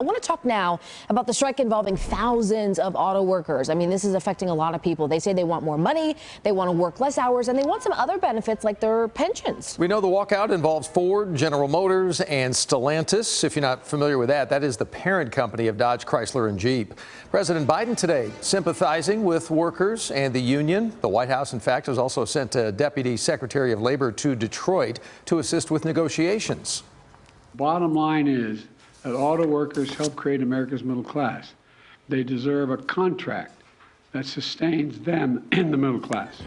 I want to talk now about the strike involving thousands of auto workers. I mean, this is affecting a lot of people. They say they want more money, they want to work less hours, and they want some other benefits like their pensions. We know the walkout involves Ford, General Motors, and Stellantis. If you're not familiar with that, that is the parent company of Dodge, Chrysler, and Jeep. President Biden today sympathizing with workers and the union. The White House, in fact, has also sent a Deputy Secretary of Labor to Detroit to assist with negotiations. Bottom line is that auto workers help create America's middle class. They deserve a contract that sustains them in the middle class.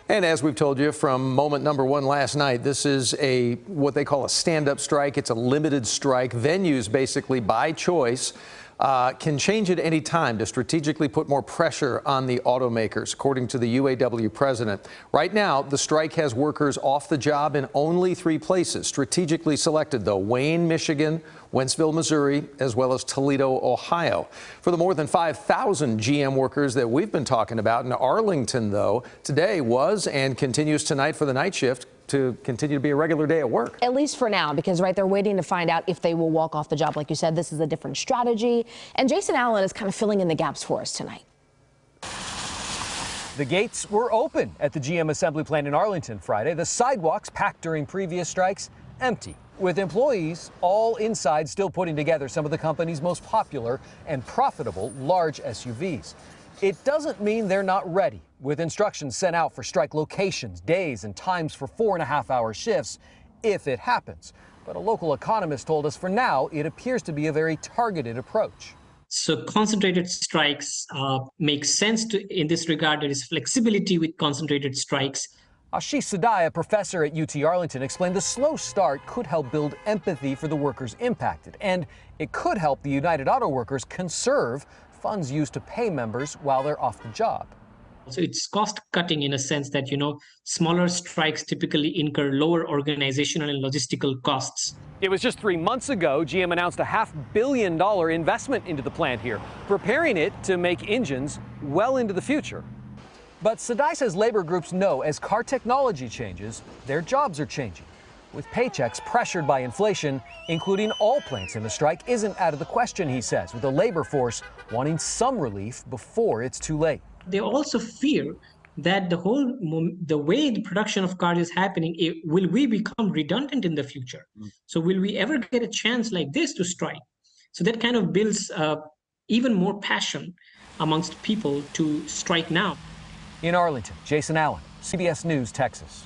And as we've told you from moment number one last night, this is what they call a stand-up strike. It's a limited strike. Venues basically by choice can change at any time to strategically put more pressure on the automakers, according to the UAW president. Right now, the strike has workers off the job in only 3 places, strategically selected, though: Wayne, Michigan, Wentzville, Missouri, as well as Toledo, Ohio. For the more than 5,000 GM workers that we've been talking about in Arlington, though, today was and continues tonight for the night shift to continue to be a regular day at work. At least for now, because they're waiting to find out if they will walk off the job. Like you said, this is a different strategy. And Jason Allen is kind of filling in the gaps for us tonight. The gates were open at the GM assembly plant in Arlington Friday. The sidewalks, packed during previous strikes, empty, with employees all inside still putting together some of the company's most popular and profitable large SUVs. It doesn't mean they're not ready, with instructions sent out for strike locations, days, and times for 4.5-hour shifts if it happens. But a local economist told us for now it appears to be a very targeted approach. So concentrated strikes make sense in this regard. There is flexibility with concentrated strikes. Ashish Sadai, a professor at UT Arlington, explained the slow start could help build empathy for the workers impacted, and it could help the United Auto Workers conserve funds used to pay members while they're off the job. So it's cost cutting in a sense that, smaller strikes typically incur lower organizational and logistical costs. It was just 3 months ago, GM announced a $500 million investment into the plant here, preparing it to make engines well into the future. But Sadai says labor groups know as car technology changes, their jobs are changing. With paychecks pressured by inflation, including all plants in the strike isn't out of the question, he says, with the labor force wanting some relief before it's too late. They also fear that the way the production of cars is happening, will we become redundant in the future? So will we ever get a chance like this to strike? So that kind of builds even more passion amongst people to strike now. In Arlington, Jason Allen, CBS News, Texas.